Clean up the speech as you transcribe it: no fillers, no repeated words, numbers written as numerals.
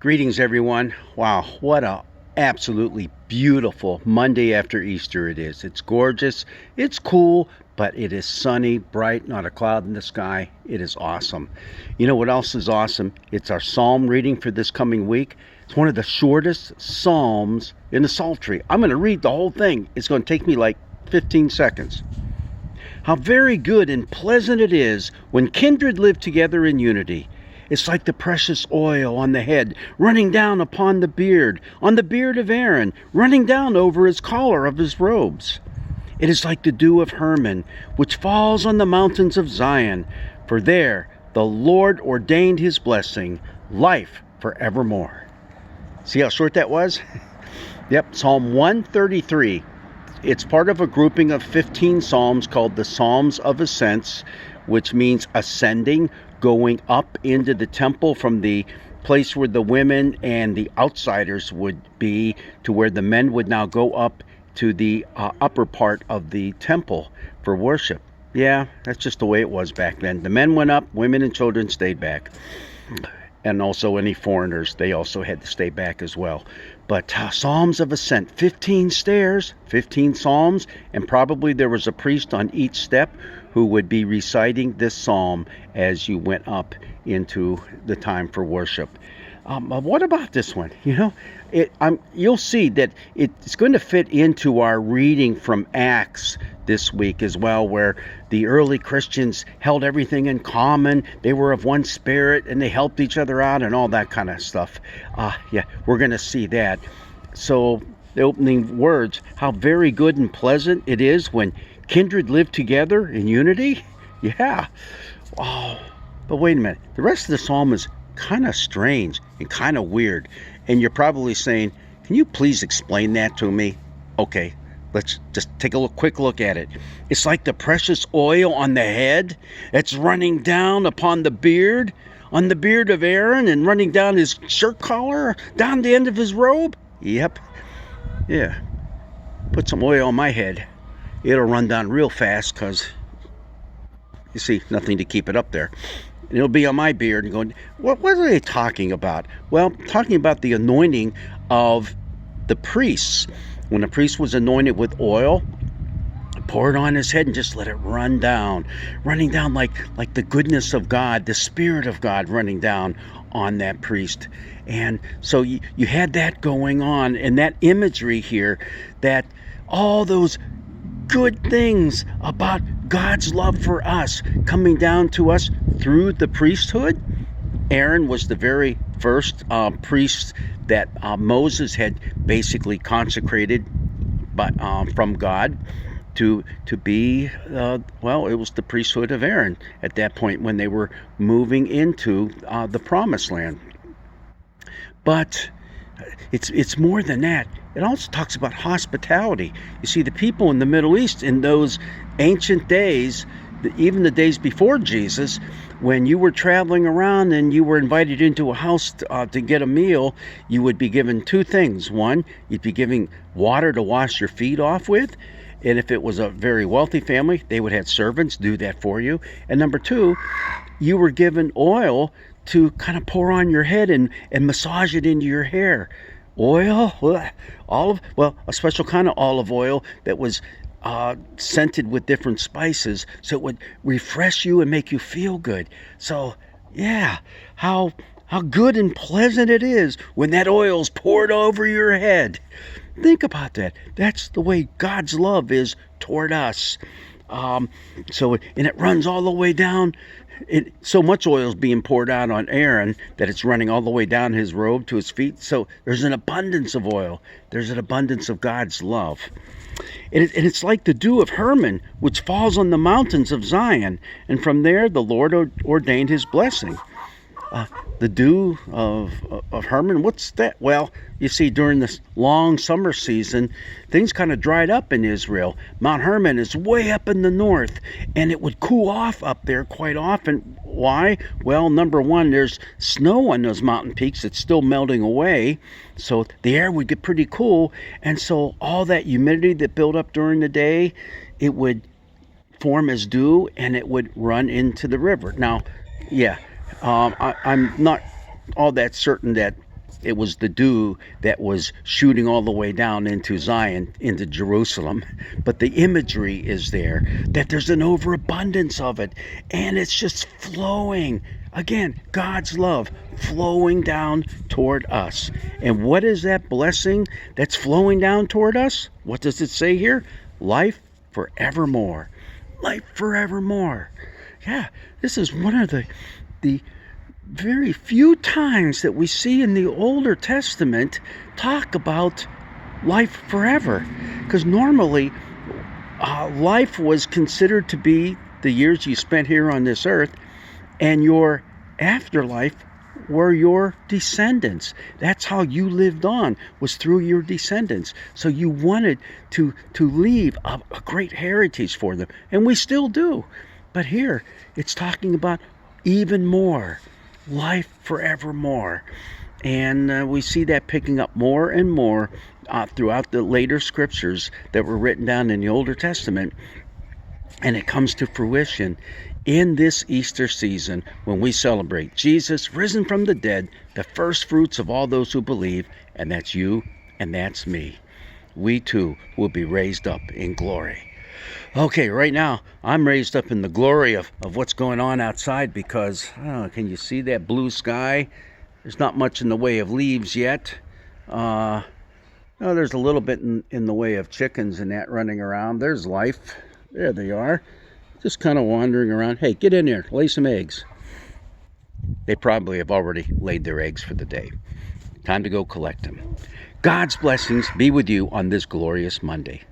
Greetings, everyone. Wow, what a absolutely beautiful Monday after Easter it is. It's gorgeous, it's cool, but it is sunny, bright, not a cloud in the sky. It is awesome. You know what else is awesome? It's our psalm reading for this coming week. It's one of the shortest psalms in the Psaltery. I'm going to read the whole thing. It's going to take me like 15 seconds. How very good and pleasant it is when kindred live together in unity. It's like the precious oil on the head, running down upon the beard, on the beard of Aaron, running down over his collar of his robes. It is like the dew of Hermon, which falls on the mountains of Zion, for there the Lord ordained his blessing, life forevermore. See how short that was? Yep, Psalm 133. It's part of a grouping of 15 psalms called the Psalms of Ascents, which means ascending, going up into the temple from the place where the women and the outsiders would be to where the men would now go up to the upper part of the temple for worship. Yeah, that's just the way it was back then. The men went up, women and children stayed back. And also any foreigners, they also had to stay back as well. But Psalms of Ascent, 15 stairs, 15 psalms, and probably there was a priest on each step who would be reciting this psalm as you went up into the time for worship. What about this one? You know, you'll see that it's going to fit into our reading from Acts this week as well, where the early Christians held everything in common. They were of one spirit and they helped each other out and all that kind of stuff. Yeah, we're going to see that. So the opening words, how very good and pleasant it is when kindred live together in unity. Yeah. Oh, but wait a minute. The rest of the psalm is kind of strange and kind of weird. And you're probably saying, can you please explain that to me? Okay, let's just take a quick look at it. It's like the precious oil on the head that's running down upon the beard, on the beard of Aaron, and running down his shirt collar, down the end of his robe. Yep. Yeah. Put some oil on my head. It'll run down real fast because, you see, nothing to keep it up there. And it'll be on my beard and going, what are they talking about? Well, talking about the anointing of the priests. When a priest was anointed with oil, pour it on his head and just let it run down. Running down like the goodness of God, the Spirit of God running down on that priest. And so you had that going on, and that imagery here, that all those good things about God's love for us coming down to us through the priesthood. Aaron was the very first priest that Moses had basically consecrated from God to be, well, it was the priesthood of Aaron at that point when they were moving into the promised land. But it's more than that. It also talks about hospitality. You see, the people in the Middle East in those ancient days, even the days before Jesus, when you were traveling around and you were invited into a house to get a meal, you would be given two things. One, you'd be given water to wash your feet off with. And if it was a very wealthy family, they would have servants do that for you. And number two, you were given oil to kind of pour on your head and massage it into your hair. Oil, a special kind of olive oil that was scented with different spices, so it would refresh you and make you feel good. So, yeah, how good and pleasant it is when that oil's poured over your head. Think about that. That's the way God's love is toward us. And it runs all the way down. So much oil is being poured out on Aaron that it's running all the way down his robe to his feet. So there's an abundance of oil. There's an abundance of God's love. And it's like the dew of Hermon, which falls on the mountains of Zion. And from there, the Lord ordained his blessing. The dew of Hermon, what's that? Well, you see, during this long summer season, things kind of dried up in Israel. Mount Hermon is way up in the north, and it would cool off up there quite often. Why? Well, number one, there's snow on those mountain peaks. It's still melting away, so the air would get pretty cool. And so all that humidity that built up during the day, it would form as dew, and it would run into the river. Now, yeah, I'm not all that certain that It was the dew that was shooting all the way down into Zion, into Jerusalem. But the imagery is there that there's an overabundance of it, and it's just flowing. Again, God's love flowing down toward us. And what is that blessing that's flowing down toward us? What does it say here? Life forevermore. Life forevermore. Yeah, this is one of the very few times that we see in the Older Testament talk about life forever. Because normally, life was considered to be the years you spent here on this earth, and your afterlife were your descendants. That's how you lived on, was through your descendants. So you wanted to leave a great heritage for them, and we still do. But here, it's talking about even more. Life forevermore. And we see that picking up more and more throughout the later scriptures that were written down in the Older Testament. And it comes to fruition in this Easter season when we celebrate Jesus risen from the dead, the first fruits of all those who believe, and that's you and that's me. We too will be raised up in glory. Okay, right now I'm raised up in the glory of what's going on outside because, can you see that blue sky? There's not much in the way of leaves yet. There's a little bit in the way of chickens and that running around. There's life. There they are. Just kind of wandering around. Hey, get in there. Lay some eggs. They probably have already laid their eggs for the day. Time to go collect them. God's blessings be with you on this glorious Monday.